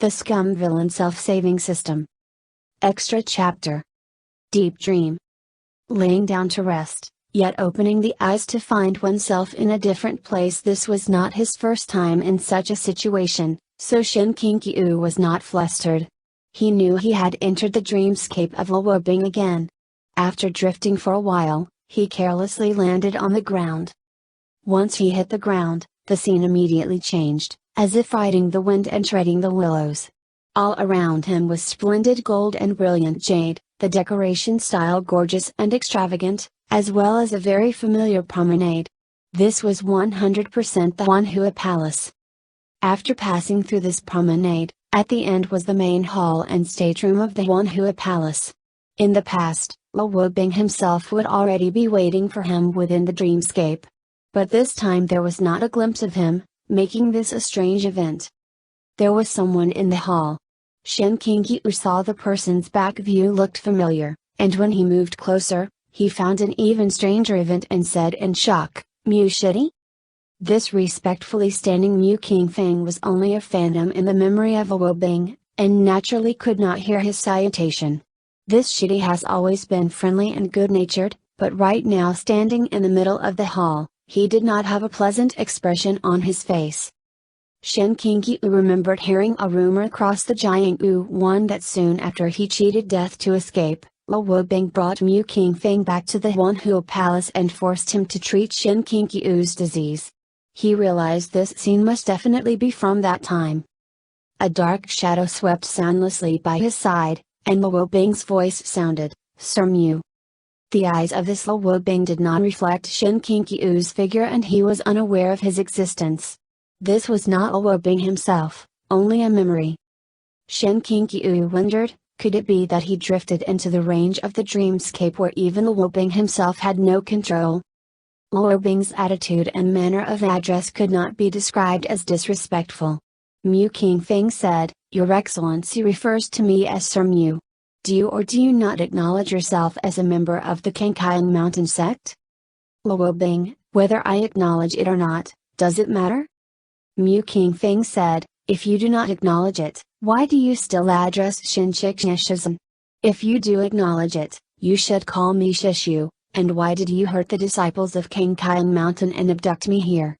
The Scum Villain Self-Saving System. Extra Chapter. Deep Dream. Laying down to rest, yet opening the eyes to find oneself in a different place. This was not his first time in such a situation, so Xiāng Tóngxiù was not flustered. He knew he had entered the dreamscape of Luobing again. After drifting for a while, he carelessly landed on the ground. Once he hit the ground, the scene immediately changed, as if riding the wind and treading the willows. All around him was splendid gold and brilliant jade, the decoration style gorgeous and extravagant, as well as a very familiar promenade. This was 100% the Wanhua Palace. After passing through this promenade, at the end was the main hall and stateroom of the Wanhua Palace. In the past, Luobing himself would already be waiting for him within the dreamscape. But this time there was not a glimpse of him, making this a strange event. There was someone in the hall. Xiāng Tóngxiù saw the person's back view looked familiar, and when he moved closer, he found an even stranger event and said in shock, "Mu Shidi?" This respectfully standing Mu Qingfeng was only a phantom in the memory of Luobing, and naturally could not hear his salutation. This Shidi has always been friendly and good-natured, but right now standing in the middle of the hall, he did not have a pleasant expression on his face. Xiāng Tóngxiù remembered hearing a rumor across the Jianghu one that soon after he cheated death to escape, Luobing brought Mu Qingfeng back to the Wanhua Palace and forced him to treat Xiāng Tóngxiù's disease. He realized this scene must definitely be from that time. A dark shadow swept soundlessly by his side, and Luobing's voice sounded, "Sir Mu." The eyes of this Luobing did not reflect Xiāng Tóngxiù's figure and he was unaware of his existence. This was not Luobing himself, only a memory. Xiāng Tóngxiù wondered, could it be that he drifted into the range of the dreamscape where even Luobing himself had no control? Luobing's attitude and manner of address could not be described as disrespectful. Mu Qingfeng said, "Your Excellency refers to me as Sir Mu. Do you or do you not acknowledge yourself as a member of the Qingqiang Mountain sect?" Luobing, "Whether I acknowledge it or not, does it matter?" Mu Qingfeng said, "If you do not acknowledge it, why do you still address Shinshixin? If you do acknowledge it, you should call me Shishu, and why did you hurt the disciples of Qingqiang Mountain and abduct me here?"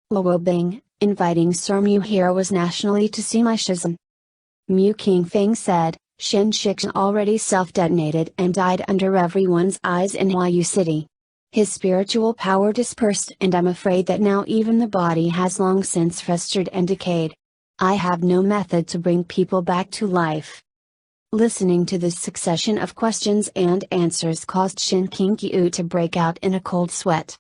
Luobing, "Inviting Sir Mu here was nationally to see my Shizun." Mu Qingfeng said, "Shinshixin already self-detonated and died under everyone's eyes in Huayu City. His spiritual power dispersed and I'm afraid that now even the body has long since festered and decayed. I have no method to bring people back to life." Listening to this succession of questions and answers caused Xiāng Tóngxiù to break out in a cold sweat.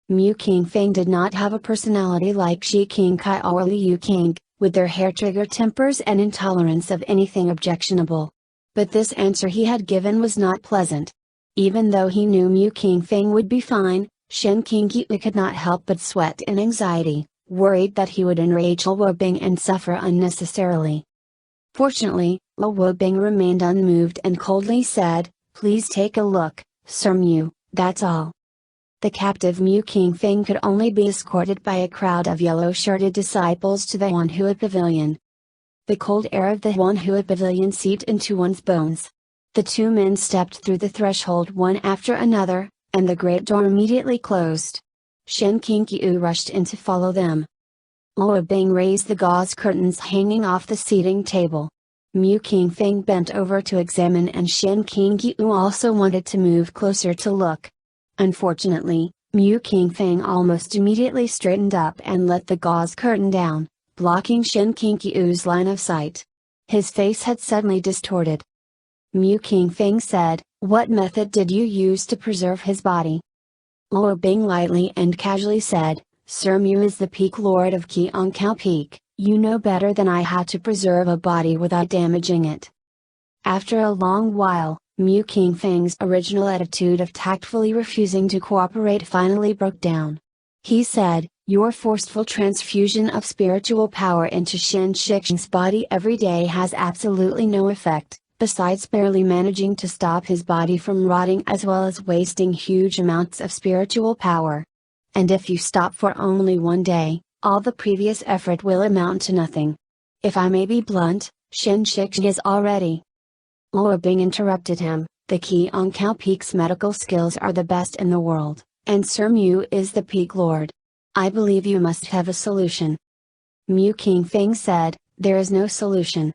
Mu Qingfeng did not have a personality like Shi Qingkai or Liu Qing, with their hair-trigger tempers and intolerance of anything objectionable. But this answer he had given was not pleasant. Even though he knew Mu Qingfeng would be fine, Xiāng Tóngxiù could not help but sweat in anxiety, worried that he would enrage Luobing and suffer unnecessarily. Fortunately, Luobing remained unmoved and coldly said, "Please take a look, Sir Mu, that's all." The captive Mu Qingfeng could only be escorted by a crowd of yellow-shirted disciples to the Wanhua Pavilion. The cold air of the Wanhua Pavilion seeped into one's bones. The two men stepped through the threshold one after another, and the great door immediately closed. Xiāng Tóngxiù rushed in to follow them. Luobing raised the gauze curtains hanging off the seating table. Mu Qingfeng bent over to examine and Xiāng Tóngxiù also wanted to move closer to look. Unfortunately, Mu Qingfeng almost immediately straightened up and let the gauze curtain down, blocking Xiāng Tóngxiù's line of sight. His face had suddenly distorted. Mu Qingfeng said, "What method did you use to preserve his body?" Luobing lightly and casually said, "Sir Mu is the peak lord of Qiangkao Peak, you know better than I how to preserve a body without damaging it." After a long while, Mu Qingfeng's original attitude of tactfully refusing to cooperate finally broke down. He said, "Your forceful transfusion of spiritual power into Shinshixin's body every day has absolutely no effect, besides barely managing to stop his body from rotting as well as wasting huge amounts of spiritual power. And if you stop for only one day, all the previous effort will amount to nothing. If I may be blunt, Shen Shixi is already. Luo Bing interrupted him. The Xiāng Peak's medical skills are the best in the world, and Sir Mu is the Peak Lord. I believe you must have a solution. Mu Qingfeng said, there is no solution.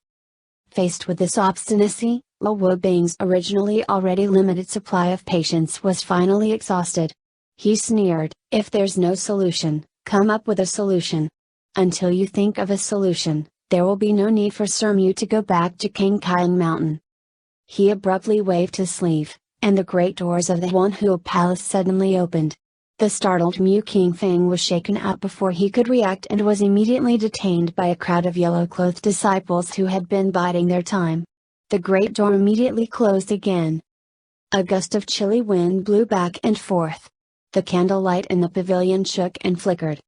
Faced with this obstinacy, Luo Bing's originally already limited supply of patience was finally exhausted. He sneered, if there's no solution, come up with a solution. Until you think of a solution, there will be no need for Sir Mu to go back to Kangqiang Mountain. He abruptly waved his sleeve, and the great doors of the Huanhu Palace suddenly opened. The startled Mu Qingfeng was shaken out before he could react and was immediately detained by a crowd of yellow-clothed disciples who had been biding their time. The great door immediately closed again. A gust of chilly wind blew back and forth. The candlelight in the pavilion shook and flickered.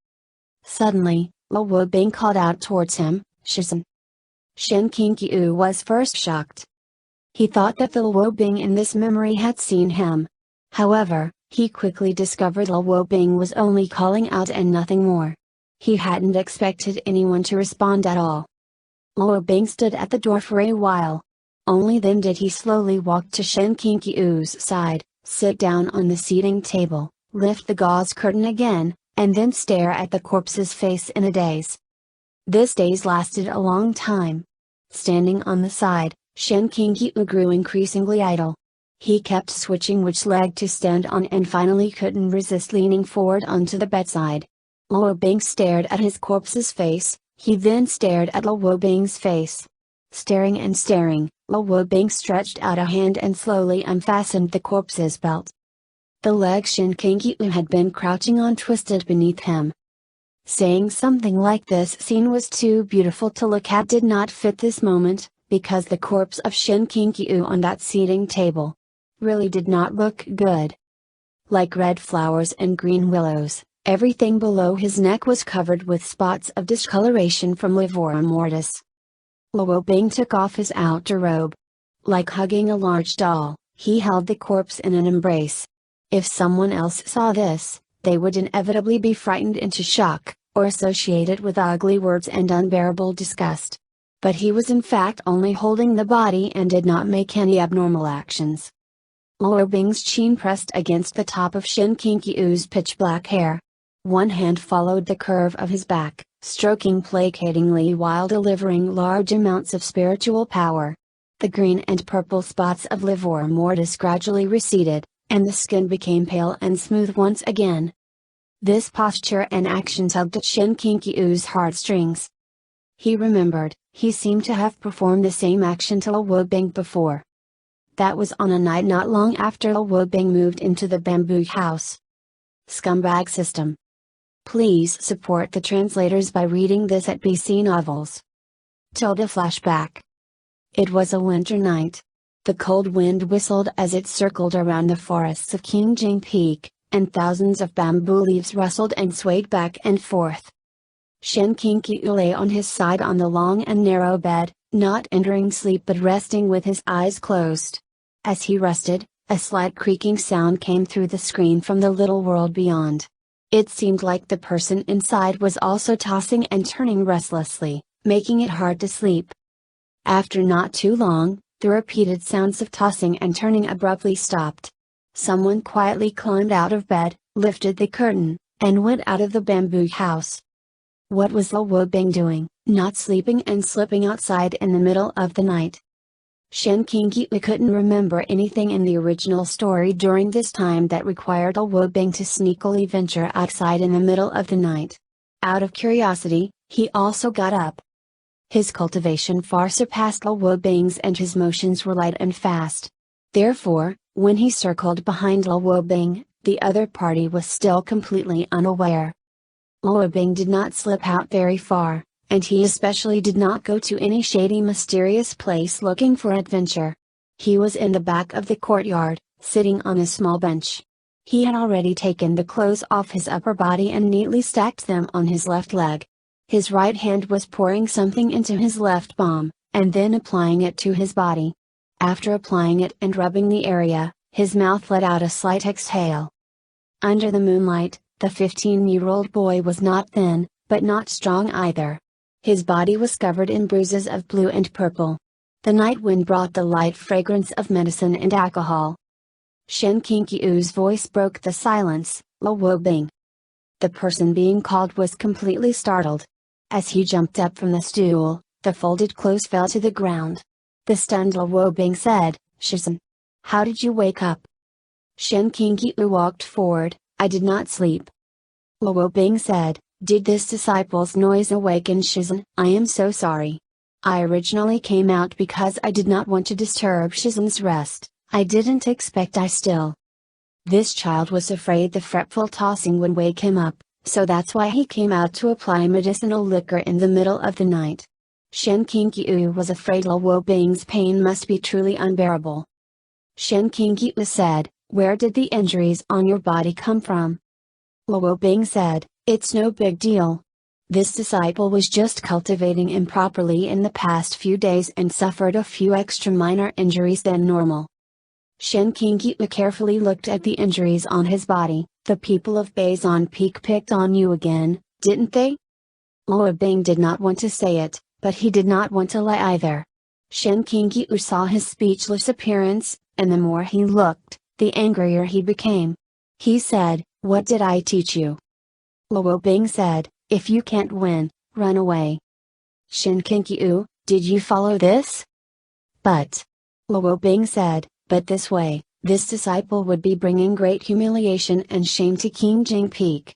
Suddenly, Luo Bing called out towards him, Shizhen. Shen Qingqiu was first shocked. He thought that the Luo Bing in this memory had seen him. However, he quickly discovered Luo Bing was only calling out and nothing more. He hadn't expected anyone to respond at all. Luo Bing stood at the door for a while. Only then did he slowly walk to Shen Qingqiu's side, sit down on the seating table, lift the gauze curtain again, and then stare at the corpse's face in a daze. This daze lasted a long time. Standing on the side, Shen Qingqiu grew increasingly idle. He kept switching which leg to stand on and finally couldn't resist leaning forward onto the bedside. Luo Bing stared at his corpse's face, he then stared at Luo Bing's face. Staring and staring, Luo Bing stretched out a hand and slowly unfastened the corpse's belt. The leg Shen Qingqiu had been crouching on twisted beneath him. Saying something like this scene was too beautiful to look at did not fit this moment, because the corpse of Shen Qingqiu on that seating table really did not look good. Like red flowers and green willows, everything below his neck was covered with spots of discoloration from livor mortis. Luo Bing took off his outer robe. Like hugging a large doll, he held the corpse in an embrace. If someone else saw this, they would inevitably be frightened into shock, or associate it with ugly words and unbearable disgust. But he was in fact only holding the body and did not make any abnormal actions. Luo Bing's chin pressed against the top of Shen Qingqiu's pitch-black hair. One hand followed the curve of his back, stroking placatingly while delivering large amounts of spiritual power. The green and purple spots of livor mortis gradually receded, and the skin became pale and smooth once again. This posture and action tugged at Shen Qingqiu's heartstrings. He remembered, he seemed to have performed the same action to Luo Bing before. That was on a night not long after Luo Bing moved into the bamboo house. Scumbag system. Please support the translators by reading this at BC Novels. Flashback. It was a winter night. The cold wind whistled as it circled around the forests of Qingjing Peak, and thousands of bamboo leaves rustled and swayed back and forth. Shen Qingqiu lay on his side on the long and narrow bed, not entering sleep but resting with his eyes closed. As he rested, a slight creaking sound came through the screen from the little world beyond. It seemed like the person inside was also tossing and turning restlessly, making it hard to sleep. After not too long, the repeated sounds of tossing and turning abruptly stopped. Someone quietly climbed out of bed, lifted the curtain, and went out of the bamboo house. What was Luo Bing doing, not sleeping and slipping outside in the middle of the night? Shen Qingqiu couldn't remember anything in the original story during this time that required Luo Bing to sneakily venture outside in the middle of the night. Out of curiosity, he also got up. His cultivation far surpassed Luo Bing's and his motions were light and fast. Therefore, when he circled behind Luo Bing, the other party was still completely unaware. Luo Bing did not slip out very far, and he especially did not go to any shady mysterious place looking for adventure. He was in the back of the courtyard, sitting on a small bench. He had already taken the clothes off his upper body and neatly stacked them on his left leg. His right hand was pouring something into his left palm, and then applying it to his body. After applying it and rubbing the area, his mouth let out a slight exhale. Under the moonlight, the 15-year-old boy was not thin, but not strong either. His body was covered in bruises of blue and purple. The night wind brought the light fragrance of medicine and alcohol. Xiāng Tóngxiù's voice broke the silence, "Lo Wobing." The person being called was completely startled. As he jumped up from the stool, the folded clothes fell to the ground. The stunned Lo Wobing said, "Shizhen, how did you wake up?" Xiāng Tóngxiù walked forward, "I did not sleep." Lo Wobing said, "Did this disciple's noise awaken Shizhen?" "I am so sorry. I originally came out because I did not want to disturb Shizhen's rest. I didn't expect I still." This child was afraid the fretful tossing would wake him up, so that's why he came out to apply medicinal liquor in the middle of the night. Xiāng Tóngxiù was afraid Lo Wobing's pain must be truly unbearable. Xiāng Tóngxiù said, "Where did the injuries on your body come from?" Lo Wobing said, "It's no big deal. This disciple was just cultivating improperly in the past few days and suffered a few extra minor injuries than normal." Xiāng Tóngxiù carefully looked at the injuries on his body. "The people of Bazan Peak picked on you again, didn't they?" Lo Wobing did not want to say it, but he did not want to lie either. Xiāng Tóngxiù saw his speechless appearance, and the more he looked, the angrier he became. He said, "What did I teach you?" Lo Wobing said, "If you can't win, run away." Xiāng Tóngxiù, "Did you follow this?" "But," Lo Wobing said, "but this way, this disciple would be bringing great humiliation and shame to Qingjing Peak."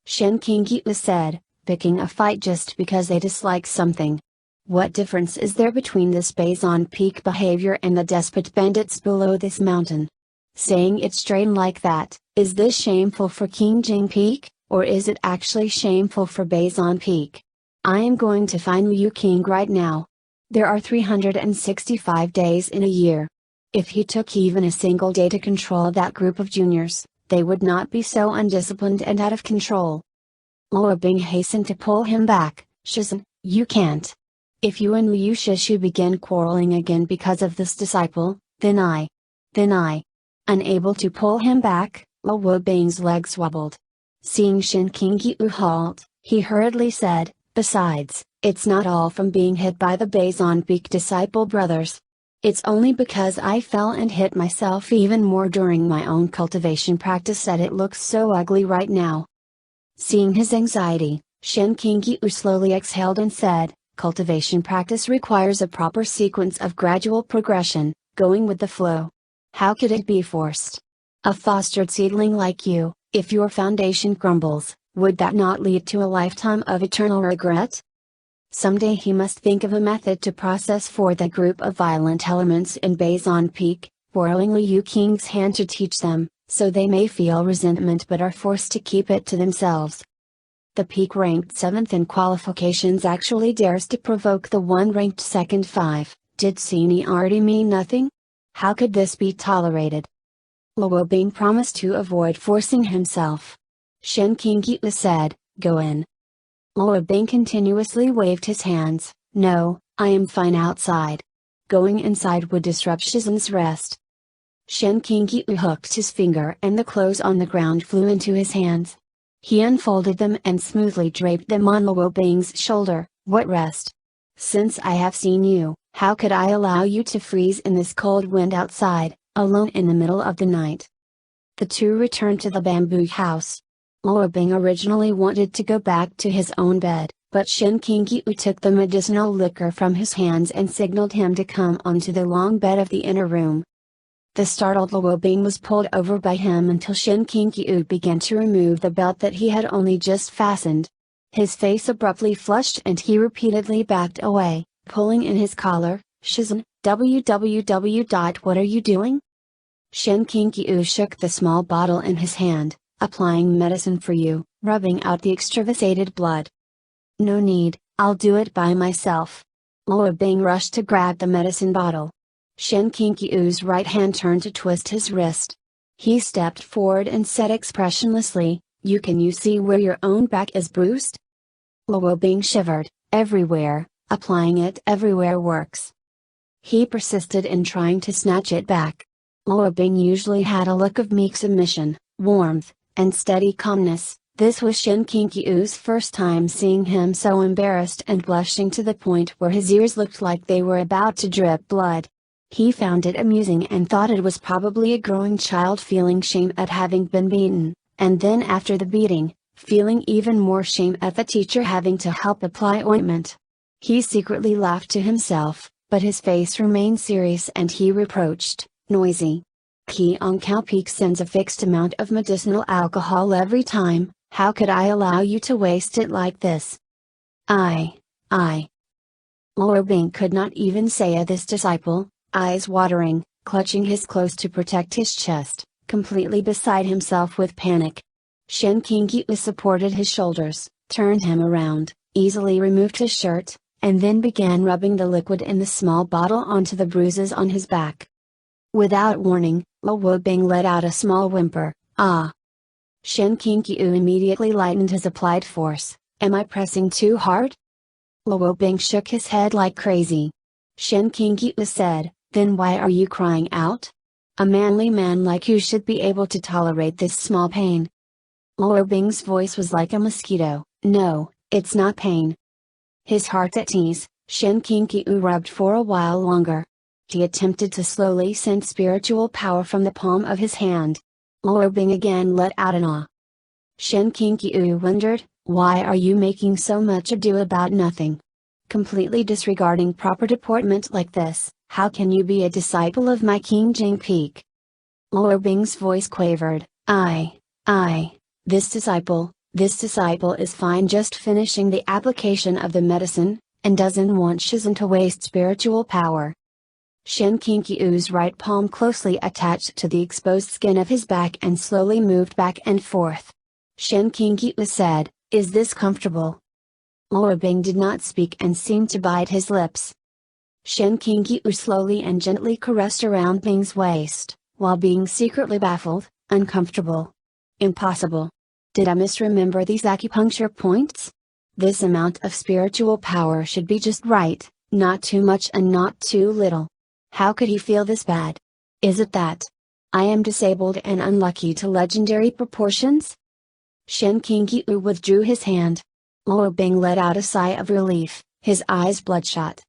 Xiāng Tóngxiù said, "Picking a fight just because they dislike something. What difference is there between this Bazan Peak behavior and the despot bandits below this mountain? Saying it straight like that, is this shameful for Qingjing Peak, or is it actually shameful for Bazan Peak? I am going to find Liu King right now. There are 365 days in a year. If he took even a single day to control that group of juniors, they would not be so undisciplined and out of control." Lo Wobing hastened to pull him back. "Shizhen, you can't. If you and Liu Shishu begin quarreling again because of this disciple, then I. Unable to pull him back, Lo Wobing's legs wobbled. Seeing Xiāng Tóngxiù halt, he hurriedly said, "Besides, it's not all from being hit by the Bazan Peak disciple brothers. It's only because I fell and hit myself even more during my own cultivation practice that it looks so ugly right now." Seeing his anxiety, Xiāng Tóngxiù slowly exhaled and said, "Cultivation practice requires a proper sequence of gradual progression, going with the flow. How could it be forced? A fostered seedling like you, if your foundation crumbles, would that not lead to a lifetime of eternal regret?" Someday he must think of a method to process for the group of violent elements in Bazan Peak, borrowing Liu Qing's hand to teach them, so they may feel resentment but are forced to keep it to themselves. The peak ranked 7th in qualifications actually dares to provoke the one ranked 2nd 5, did seniority mean nothing? How could this be tolerated? Lo Wobing promised to avoid forcing himself. Xiāng Tóngxiù said, "Go in." Lo Wobing continuously waved his hands, "No, I am fine outside. Going inside would disrupt Shizhen's rest." Xiāng Tóngxiù hooked his finger and the clothes on the ground flew into his hands. He unfolded them and smoothly draped them on Lo Wobing's shoulder. "What rest? Since I have seen you, how could I allow you to freeze in this cold wind outside, alone in the middle of the night?" The two returned to the bamboo house. Lo Wobing originally wanted to go back to his own bed, but Xiāng Tóngxiù took the medicinal liquor from his hands and signaled him to come onto the long bed of the inner room. The startled Lo Wobing was pulled over by him until Xiāng Tóngxiù began to remove the belt that he had only just fastened. His face abruptly flushed and he repeatedly backed away, pulling in his collar. "Shizhen, What are you doing?" Xiāng Tóngxiù shook the small bottle in his hand. "Applying medicine for you, rubbing out the extravasated blood." "No need, I'll do it by myself." Lo Wobing rushed to grab the medicine bottle. Xiāng Tóngxiù's right hand turned to twist his wrist. He stepped forward and said expressionlessly, Can you see where your own back is bruised?" Lo Wobing shivered. "Everywhere, applying it everywhere works." He persisted in trying to snatch it back. Lo Wobing usually had a look of meek submission, warmth, and steady calmness, This was Xiāng Tóngxiù's first time seeing him so embarrassed and blushing to the point where his ears looked like they were about to drip blood. He found it amusing and thought it was probably a growing child feeling shame at having been beaten, and then after the beating, feeling even more shame at the teacher having to help apply ointment. He secretly laughed to himself, but his face remained serious and he reproached, "Noisy. Xiāng Tóngxiù sends a fixed amount of medicinal alcohol every time, how could I allow you to waste it like this?" I. Luo Bing could not even say of this disciple, eyes watering, clutching his clothes to protect his chest, completely beside himself with panic. Xiāng Tóngxiù supported his shoulders, turned him around, easily removed his shirt, and then began rubbing the liquid in the small bottle onto the bruises on his back. Without warning, Luo Bing let out a small whimper, "Ah!" Xiāng Tóngxiù immediately lightened his applied force. "Am I pressing too hard?" Luo Bing shook his head like crazy. Xiāng Tóngxiù said, "Then why are you crying out? A manly man like you should be able to tolerate this small pain." Luo Bing's voice was like a mosquito, "No, it's not pain." His heart at ease, Xiāng Tóngxiù rubbed for a while longer. He attempted to slowly send spiritual power from the palm of his hand. Luo Bing again let out an ah. Xiāng Tóngxiù wondered, "Why are you making so much ado about nothing? Completely disregarding proper deportment like this, how can you be a disciple of my King Jing Peak?" Luo Bing's voice quavered, I, this disciple is fine just finishing the application of the medicine, and doesn't want Shizhen to waste spiritual power." Xiāng Tóngxiù's right palm closely attached to the exposed skin of his back and slowly moved back and forth. Xiāng Tóngxiù said, "Is this comfortable?" Luo Bing did not speak and seemed to bite his lips. Xiāng Tóngxiù slowly and gently caressed around Bing's waist, while being secretly baffled, "Uncomfortable? Impossible. Did I misremember these acupuncture points? This amount of spiritual power should be just right, not too much and not too little. How could he feel this bad? Is it that I am disabled and unlucky to legendary proportions?" Xiāng Tóngxiù withdrew his hand. Luo Bing let out a sigh of relief, his eyes bloodshot.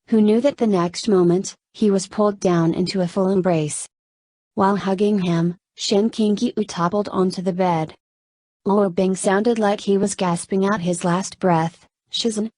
Who knew that the next moment, he was pulled down into a full embrace. While hugging him, Xiāng Tóngxiù toppled onto the bed. Luo Bing sounded like he was gasping out his last breath, "Shizhen."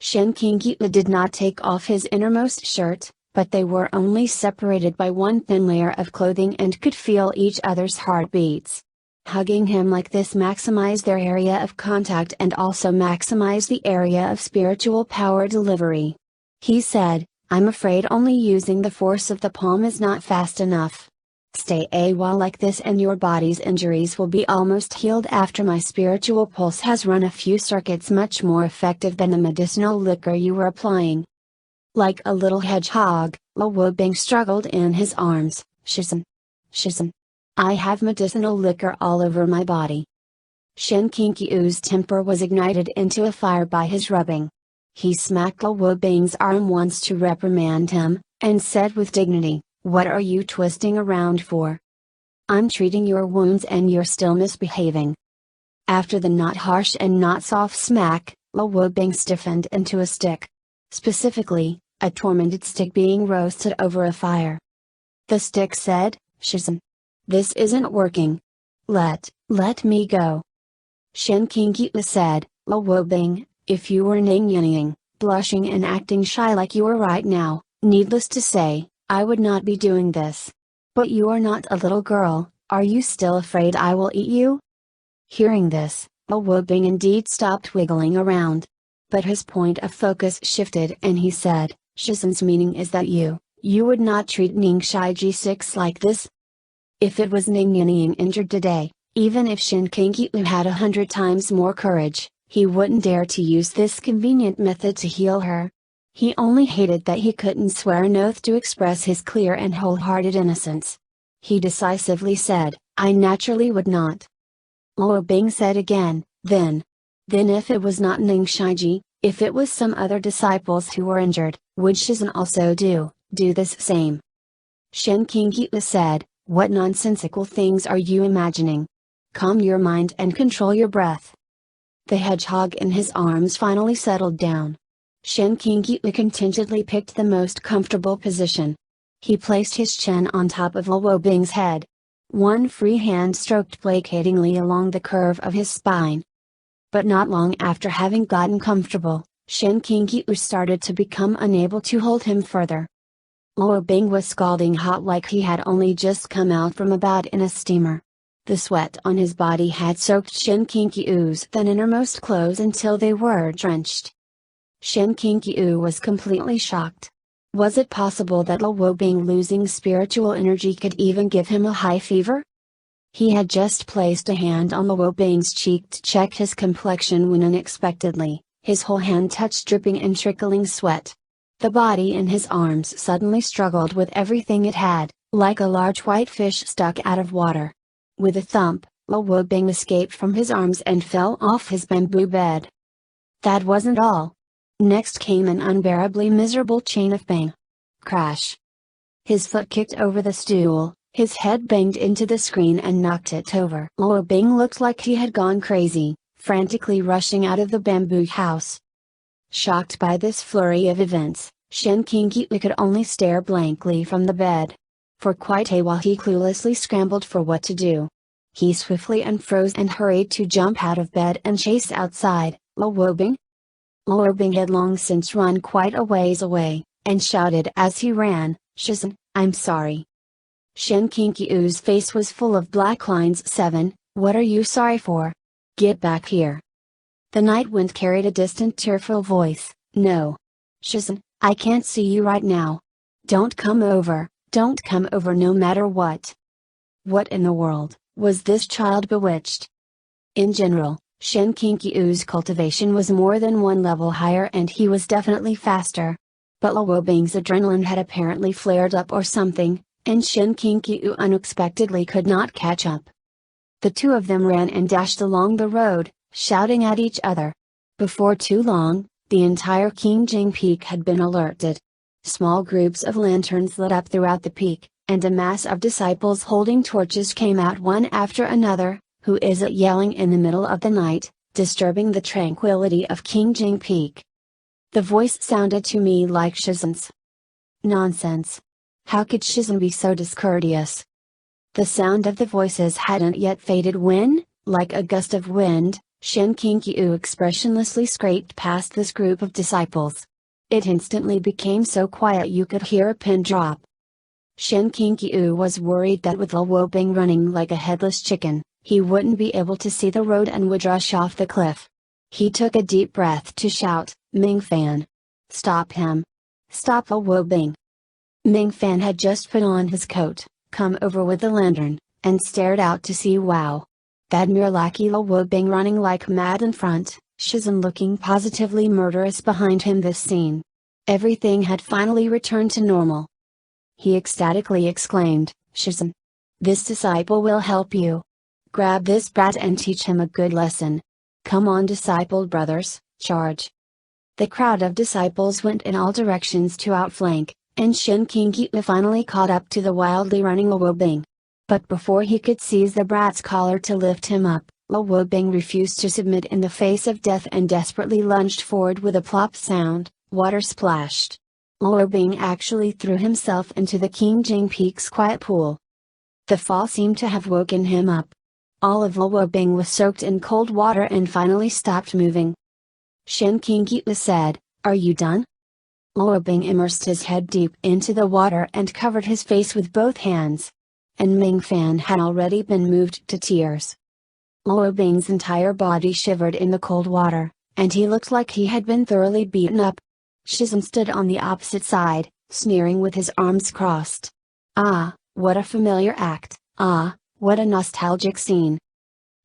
Xiāng Tóngxiù did not take off his innermost shirt, but they were only separated by one thin layer of clothing and could feel each other's heartbeats. Hugging him like this maximized their area of contact and also maximized the area of spiritual power delivery. He said, "I'm afraid only using the force of the palm is not fast enough. Stay a while like this and your body's injuries will be almost healed after my spiritual pulse has run a few circuits, much more effective than the medicinal liquor you were applying." Like a little hedgehog, Luo Bing struggled in his arms, "Shizhen. I have medicinal liquor all over my body." Xiāng Tóngxiù's temper was ignited into a fire by his rubbing. He smacked Luo Bing's arm once to reprimand him, and said with dignity, "What are you twisting around for? I'm treating your wounds and you're still misbehaving." After the not harsh and not soft smack, Luo Bing stiffened into a stick. Specifically, a tormented stick being roasted over a fire. The stick said, "Shizhen. This isn't working. Let me go." Xiāng Tóngxiù said, "Luo Bing, if you were ning-yinning, blushing and acting shy like you are right now, needless to say, I would not be doing this. But you are not a little girl, are you still afraid I will eat you?" Hearing this, Luo Bing indeed stopped wiggling around. But his point of focus shifted and he said, "Shizhen's meaning is that you would not treat Ning Shai G6 like this?" If it was Ning Yinning injured today, even if Xiāng Tóngxiù had 100 times more courage, he wouldn't dare to use this convenient method to heal her. He only hated that he couldn't swear an oath to express his clear and wholehearted innocence. He decisively said, "I naturally would not." Luo Bing said again, Then if it was not Ning Shaiji, if it was some other disciples who were injured, would Shizhen also do this same?" Xiāng Tóngxiù said, "What nonsensical things are you imagining? calm your mind and control your breath. The hedgehog in his arms finally settled down. Xiāng Tóngxiù contentedly picked the most comfortable position. He placed his chin on top of Luo Bing's head. One free hand stroked placatingly along the curve of his spine. But not long after having gotten comfortable, Xiāng Tóngxiù started to become unable to hold him further. Luo Bing was scalding hot like he had only just come out from a bath in a steamer. The sweat on his body had soaked Xiāng Tóngxiù's then innermost clothes until they were drenched. Xiāng Tóngxiù was completely shocked. Was it possible that Luo Bing losing spiritual energy could even give him a high fever? He had just placed a hand on Luo Bing's cheek to check his complexion when unexpectedly, his whole hand touched dripping and trickling sweat. The body in his arms suddenly struggled with everything it had, like a large white fish stuck out of water. With a thump, Luo Bing escaped from his arms and fell off his bamboo bed. That wasn't all. Next came an unbearably miserable chain of bang. Crash. His foot kicked over the stool, his head banged into the screen and knocked it over. Luo Bing looked like he had gone crazy, frantically rushing out of the bamboo house. Shocked by this flurry of events, Xiāng Tóngxiù could only stare blankly from the bed. For quite a while he cluelessly scrambled for what to do. He swiftly unfroze and hurried to jump out of bed and chase outside. Luo Bing? Luo Bing had long since run quite a ways away, and shouted as he ran, "Shizhen, I'm sorry." Xiāng Tóngxiù's face was full of black lines. 7, what are you sorry for? Get back here. The night wind carried a distant tearful voice, no. Shizhen, I can't see you right now. Don't come over no matter what. What in the world, was this child bewitched? In general, Xiāng Tóngxiù's cultivation was more than one level higher and he was definitely faster. But Luo Bing's adrenaline had apparently flared up or something, and Xiāng Tóngxiù unexpectedly could not catch up. The two of them ran and dashed along the road, shouting at each other. Before too long, the entire Qingjing Peak had been alerted. Small groups of lanterns lit up throughout the peak, and a mass of disciples holding torches came out one after another. Who is it yelling in the middle of the night, disturbing the tranquility of Qingjing Peak? The voice sounded to me like Shizhen's. Nonsense. How could Shizhen be so discourteous? The sound of the voices hadn't yet faded when, like a gust of wind, Xiāng Tóngxiù expressionlessly scraped past this group of disciples. It instantly became so quiet you could hear a pin drop. Xiāng Tóngxiù was worried that with Luo Bing running like a headless chicken, he wouldn't be able to see the road and would rush off the cliff. He took a deep breath to shout, Ming Fan. Stop him. Stop Luo Bing. Ming Fan had just put on his coat, come over with the lantern, and stared out to sea. Wow. That mere lackey Luo Bing running like mad in front, Shizhen looking positively murderous behind him. This scene. Everything had finally returned to normal. He ecstatically exclaimed, Shizhen. This disciple will help you. Grab this brat and teach him a good lesson. Come on disciple brothers, charge. The crowd of disciples went in all directions to outflank, and Xiāng Tóngxiù finally caught up to the wildly running Luo Bing. But before he could seize the brat's collar to lift him up, Luo Bing refused to submit in the face of death and desperately lunged forward with a plop sound. Water splashed. Luo Bing actually threw himself into the Qingjing Peak's quiet pool. The fall seemed to have woken him up. All of Luo Bing was soaked in cold water and finally stopped moving. Xiāng Tóngxiù said, "Are you done?" Luo Bing immersed his head deep into the water and covered his face with both hands. And Ming Fan had already been moved to tears. Luo Bing's entire body shivered in the cold water, and he looked like he had been thoroughly beaten up. Shizhen stood on the opposite side, sneering with his arms crossed. Ah, what a familiar act, ah, what a nostalgic scene.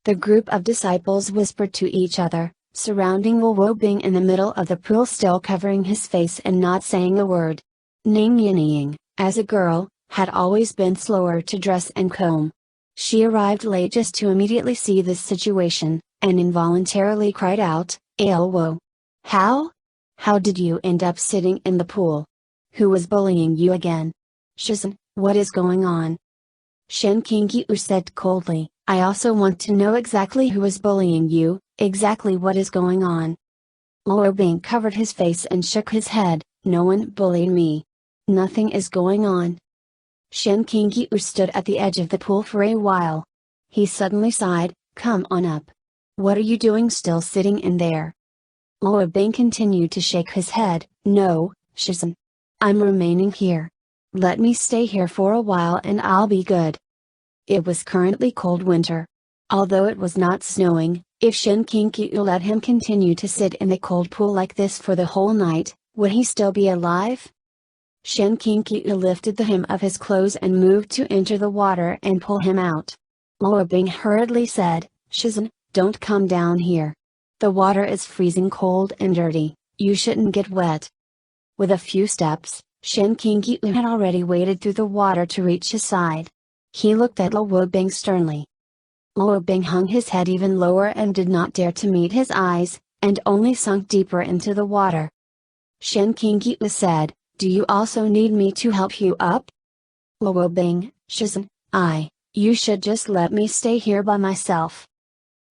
The group of disciples whispered to each other, surrounding Luo Bing in the middle of the pool, still covering his face and not saying a word. Ning Yinying, as a girl, had always been slower to dress and comb. She arrived late just to immediately see this situation, and involuntarily cried out, Ailwo. How? How did you end up sitting in the pool? Who was bullying you again? Shizhen, what is going on? Xiāng Tóngxiù said coldly, I also want to know exactly who is bullying you, exactly what is going on. Luo Bing covered his face and shook his head. No one bullied me. Nothing is going on. Xiāng Tóngxiù stood at the edge of the pool for a while. He suddenly sighed, come on up. What are you doing still sitting in there? Luo Bing continued to shake his head, no, Shizhen. I'm remaining here. Let me stay here for a while and I'll be good. It was currently cold winter. Although it was not snowing, if Xiāng Tóngxiù let him continue to sit in the cold pool like this for the whole night, would he still be alive? Xiāng Tóngxiù lifted the hem of his clothes and moved to enter the water and pull him out. Luo Bing hurriedly said, Shizhen, don't come down here. The water is freezing cold and dirty, you shouldn't get wet. With a few steps, Xiāng Tóngxiù had already waded through the water to reach his side. He looked at Luo Bing sternly. Luo Bing hung his head even lower and did not dare to meet his eyes, and only sunk deeper into the water. Xiāng Tóngxiù said, do you also need me to help you up? Luo Bing, Shizhen, you should just let me stay here by myself.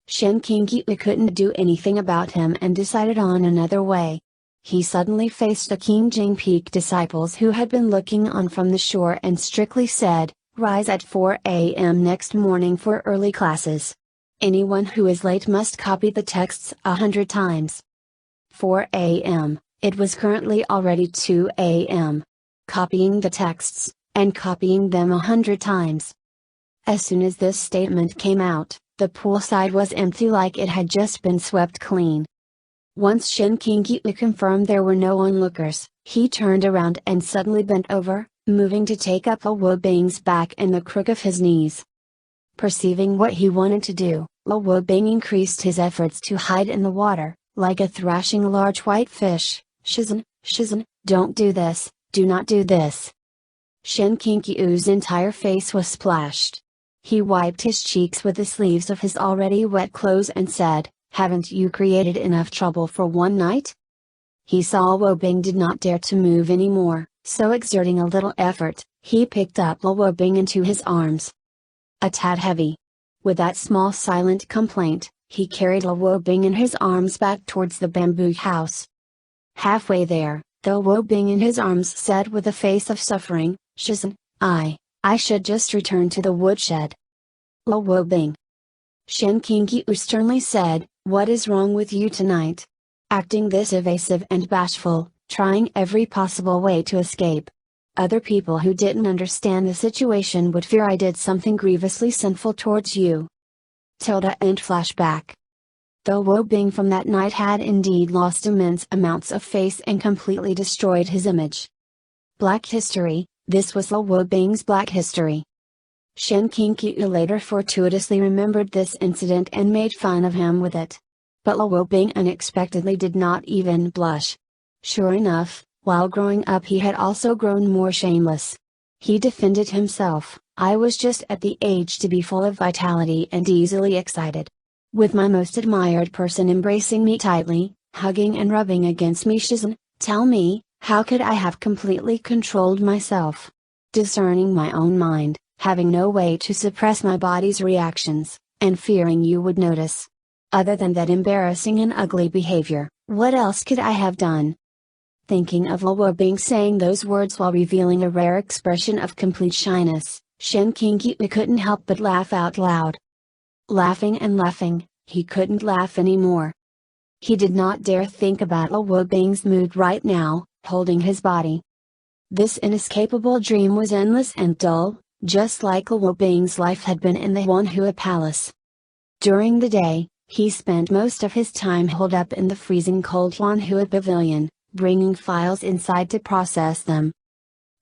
Xiāng Tóngxiù couldn't do anything about him and decided on another way. He suddenly faced the Qingjing Peak disciples who had been looking on from the shore and strictly said, rise at 4 a.m. next morning for early classes. Anyone who is late must copy the texts 100 times. 4 a.m., it was currently already 2 a.m. Copying the texts, and copying them 100 times. As soon as this statement came out, the poolside was empty like it had just been swept clean. Once Xiāng Tóngxiù confirmed there were no onlookers, he turned around and suddenly bent over, moving to take up Luo Bing's back and the crook of his knees. Perceiving what he wanted to do, Luo Bing increased his efforts to hide in the water, like a thrashing large white fish. Shizhen, don't do this, do not do this. Xiāng Tóngxiù's entire face was splashed. He wiped his cheeks with the sleeves of his already wet clothes and said, haven't you created enough trouble for one night? He saw Luo Bing did not dare to move anymore, so exerting a little effort, he picked up Luo Bing into his arms. A tad heavy. With that small silent complaint, he carried Luo Bing in his arms back towards the bamboo house. Halfway there, Luo Bing in his arms said with a face of suffering, Shizhen, I should just return to the woodshed. Luo Bing. Xiāng Tóngxiù sternly said, what is wrong with you tonight? Acting this evasive and bashful, trying every possible way to escape. Other people who didn't understand the situation would fear I did something grievously sinful towards you. Tilda and flashback. Though Luo Bing from that night had indeed lost immense amounts of face and completely destroyed his image. Black history, this was Luo Bing's black history. Xiāng Tóngxiù later fortuitously remembered this incident and made fun of him with it. But Luo Bing unexpectedly did not even blush. Sure enough, while growing up he had also grown more shameless. He defended himself, I was just at the age to be full of vitality and easily excited. With my most admired person embracing me tightly, hugging and rubbing against me. Shizhen, tell me, how could I have completely controlled myself? Discerning my own mind, having no way to suppress my body's reactions, and fearing you would notice. Other than that embarrassing and ugly behavior, what else could I have done? Thinking of Luo Bing saying those words while revealing a rare expression of complete shyness, Xiāng Tóngxiù couldn't help but laugh out loud. Laughing and laughing, he couldn't laugh anymore. He did not dare think about Luo Bing's mood right now, holding his body. This inescapable dream was endless and dull, just like Luo Bing's life had been in the Huanhua Palace. During the day, he spent most of his time holed up in the freezing cold Huanhua Pavilion, bringing files inside to process them.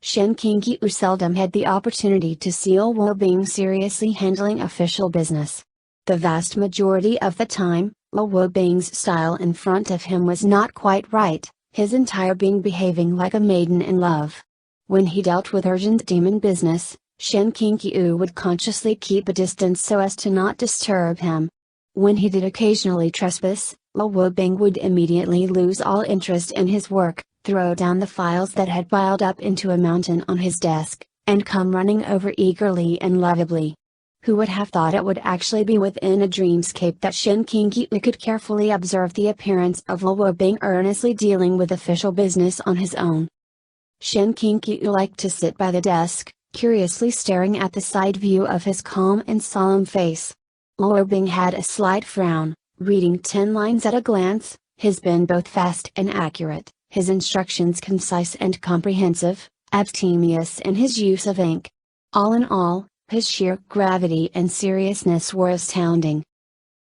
Xiāng Tóngxiù seldom had the opportunity to see Luo Bing seriously handling official business. The vast majority of the time, Luo Bing's style in front of him was not quite right, his entire being behaving like a maiden in love. When he dealt with urgent demon business, Xiāng Tóngxiù would consciously keep a distance so as to not disturb him. When he did occasionally trespass, Luo Bing would immediately lose all interest in his work, throw down the files that had piled up into a mountain on his desk, and come running over eagerly and lovably. Who would have thought it would actually be within a dreamscape that Xiāng Tóngxiù could carefully observe the appearance of Luo Wubing earnestly dealing with official business on his own. Xiāng Tóngxiù liked to sit by the desk, curiously staring at the side view of his calm and solemn face. Luo Wubing had a slight frown, reading 10 lines at a glance, his pen both fast and accurate, his instructions concise and comprehensive, abstemious in his use of ink. All in all, his sheer gravity and seriousness were astounding.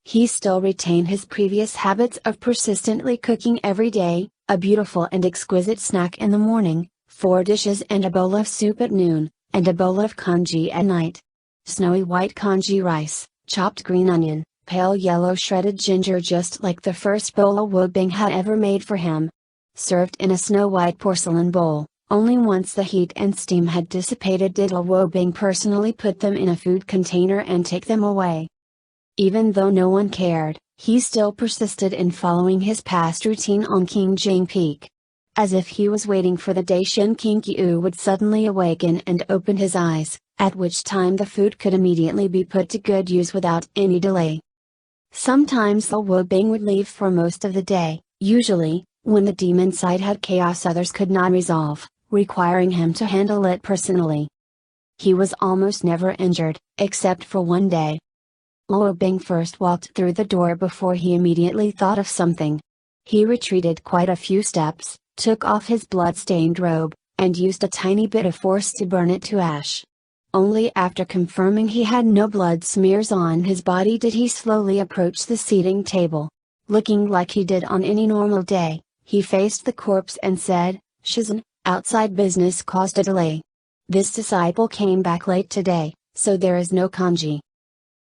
He still retained his previous habits of persistently cooking every day, a beautiful and exquisite snack in the morning, 4 dishes and a bowl of soup at noon, and a bowl of congee at night. Snowy white congee rice, chopped green onion, pale yellow shredded ginger, just like the first bowl Luo Wubing had ever made for him. Served in a snow-white porcelain bowl, only once the heat and steam had dissipated did Luo Wubing personally put them in a food container and take them away. Even though no one cared, he still persisted in following his past routine on Qingjing Peak. As if he was waiting for the day Xiāng Tóngxiù would suddenly awaken and open his eyes, at which time the food could immediately be put to good use without any delay. Sometimes Luo Wubing would leave for most of the day, usually, when the demon side had chaos others could not resolve, requiring him to handle it personally. He was almost never injured, except for one day. Luo Wubing first walked through the door before he immediately thought of something. He retreated quite a few steps, took off his blood-stained robe, and used a tiny bit of force to burn it to ash. Only after confirming he had no blood smears on his body did he slowly approach the seating table. Looking like he did on any normal day, he faced the corpse and said, "Shizhen, outside business caused a delay. This disciple came back late today, so there is no congee."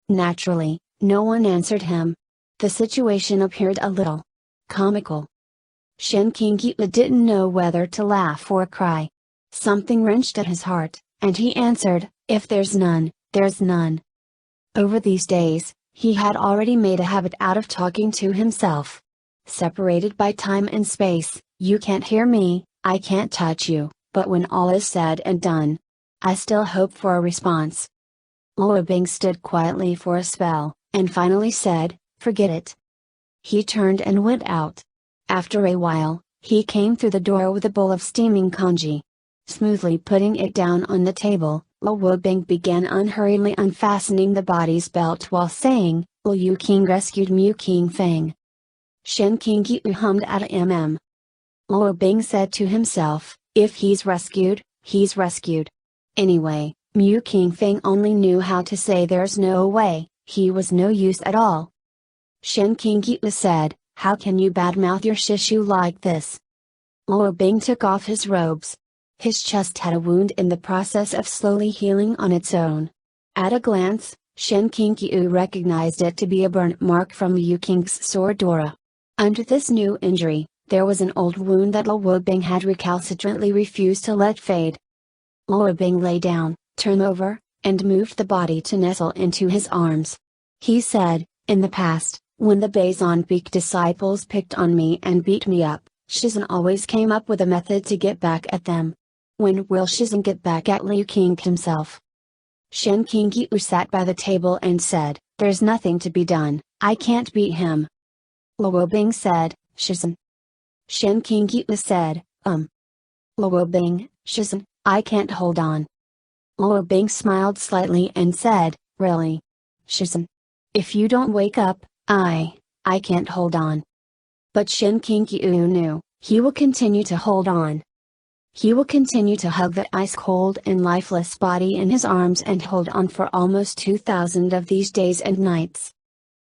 Naturally, no one answered him. The situation appeared a little comical. Xiāng Tóngxiù didn't know whether to laugh or cry. Something wrenched at his heart, and he answered, "If there's none, there's none." Over these days, he had already made a habit out of talking to himself. Separated by time and space, you can't hear me, I can't touch you, but when all is said and done, I still hope for a response. Luo Wubing stood quietly for a spell, and finally said, "Forget it." He turned and went out. After a while, he came through the door with a bowl of steaming congee. Smoothly putting it down on the table, Luo Wubing began unhurriedly unfastening the body's belt while saying, "Liu King rescued Mu King Feng." Xiāng Tóngxiù hummed at a mm. Luo Wubing said to himself, "If he's rescued, he's rescued. Anyway, Mu King Feng only knew how to say there's no way, he was no use at all." Xiāng Tóngxiù said, "How can you badmouth your shishu like this?" Luo Wubing took off his robes. His chest had a wound in the process of slowly healing on its own. At a glance, Xiāng Tóngxiù recognized it to be a burnt mark from Liu King's sword Dora. Under this new injury, there was an old wound that Luo Wubing had recalcitrantly refused to let fade. Luo Wubing lay down, turned over, and moved the body to nestle into his arms. He said, "In the past, when the Bazan Peak disciples picked on me and beat me up, Shizhen always came up with a method to get back at them. When will Shizhen get back at Liu King himself?" Xiāng Tóngxiù sat by the table and said, "There's nothing to be done, I can't beat him." Luo Wubing said, "Shizhen." Xiāng Tóngxiù said, Luo Wubing, Shizhen, I can't hold on." Luo Wubing smiled slightly and said, "Really? Shizhen. If you don't wake up, I can't hold on." But Xiāng Tóngxiù knew, he will continue to hold on. He will continue to hug the ice-cold and lifeless body in his arms and hold on for almost 2,000 of these days and nights.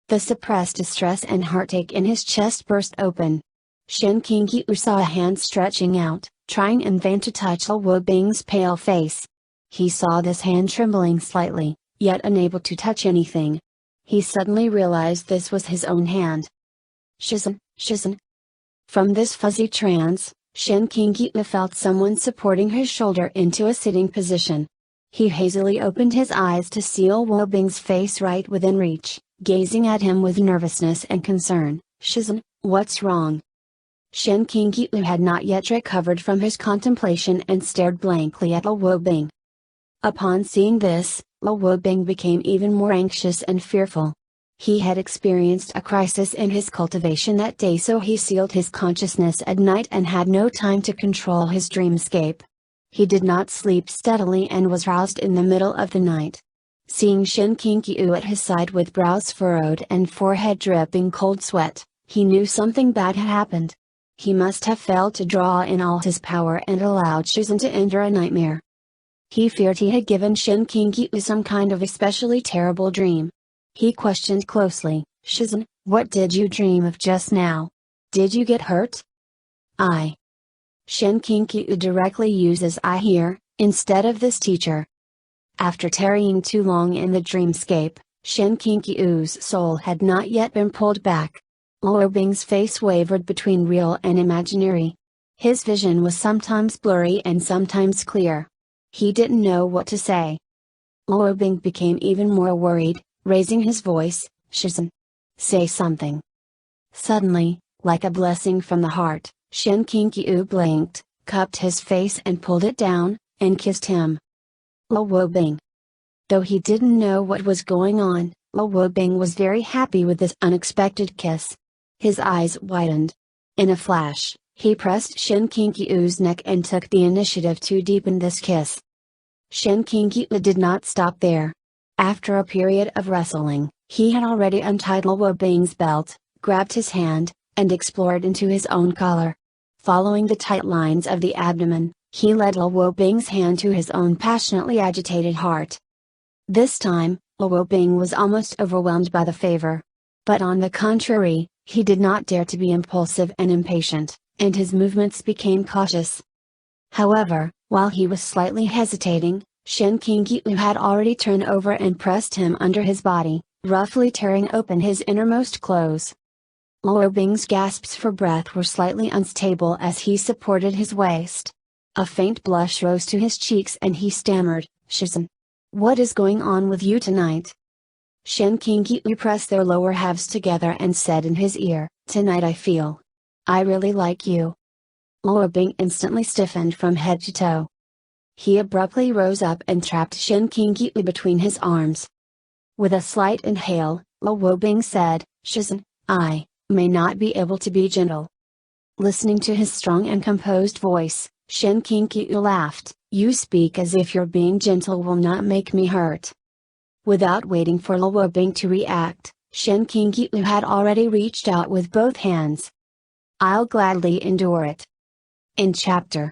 The suppressed distress and heartache in his chest burst open. Xiāng Tóngxiù saw a hand stretching out, trying in vain to touch Luo Wubing's pale face. He saw this hand trembling slightly, yet unable to touch anything. He suddenly realized this was his own hand. "Shizhen, Shizhen." From this fuzzy trance, Xiāng Tóngxiù felt someone supporting his shoulder into a sitting position. He hazily opened his eyes to see Luo Wubing's face right within reach, gazing at him with nervousness and concern. "Shizhen, what's wrong?" Xiāng Tóngxiù had not yet recovered from his contemplation and stared blankly at Luo Wubing. Upon seeing this, Luo Wubing became even more anxious and fearful. He had experienced a crisis in his cultivation that day, so he sealed his consciousness at night and had no time to control his dreamscape. He did not sleep steadily and was roused in the middle of the night. Seeing Xiāng Tóngxiù at his side with brows furrowed and forehead dripping cold sweat, he knew something bad had happened. He must have failed to draw in all his power and allowed Shizhen to enter a nightmare. He feared he had given Xiāng Tóngxiù some kind of especially terrible dream. He questioned closely, "Shizhen, what did you dream of just now? Did you get hurt?" "I." Xiāng Tóngxiù directly uses "I" here, instead of this teacher. After tarrying too long in the dreamscape, Xiāng Tóngxiù's soul had not yet been pulled back. Luo Wubing's face wavered between real and imaginary. His vision was sometimes blurry and sometimes clear. He didn't know what to say. Luo Wubing became even more worried, raising his voice, "Shizhen, say something." Suddenly, like a blessing from the heart, Xiāng Tóngxiù blinked, cupped his face and pulled it down, and kissed him. Luo Wubing. Though he didn't know what was going on, Luo Wubing was very happy with this unexpected kiss. His eyes widened. In a flash, he pressed Xiāng Tóngxiù's neck and took the initiative to deepen this kiss. Xiāng Tóngxiù did not stop there. After a period of wrestling, he had already untied Luo Wubing's belt, grabbed his hand, and explored into his own collar. Following the tight lines of the abdomen, he led Luo Wubing's hand to his own passionately agitated heart. This time, Luo Wubing was almost overwhelmed by the favor. But on the contrary, he did not dare to be impulsive and impatient, and his movements became cautious. However, while he was slightly hesitating, Xiāng Tóngxiù had already turned over and pressed him under his body, roughly tearing open his innermost clothes. Luo Wubing's gasps for breath were slightly unstable as he supported his waist. A faint blush rose to his cheeks and he stammered, "Shizhen, what is going on with you tonight?" Xiāng Tóngxiù pressed their lower halves together and said in his ear, "Tonight I really like you." Luo Wubing instantly stiffened from head to toe. He abruptly rose up and trapped Xiāng Tóngxiù between his arms. With a slight inhale, Luo Wubing said, "Shizhen, I may not be able to be gentle." Listening to his strong and composed voice, Xiāng Tóngxiù laughed, "You speak as if your being gentle will not make me hurt." Without waiting for Luo Wubing to react, Xiāng Tóngxiù had already reached out with both hands. "I'll gladly endure it." In Chapter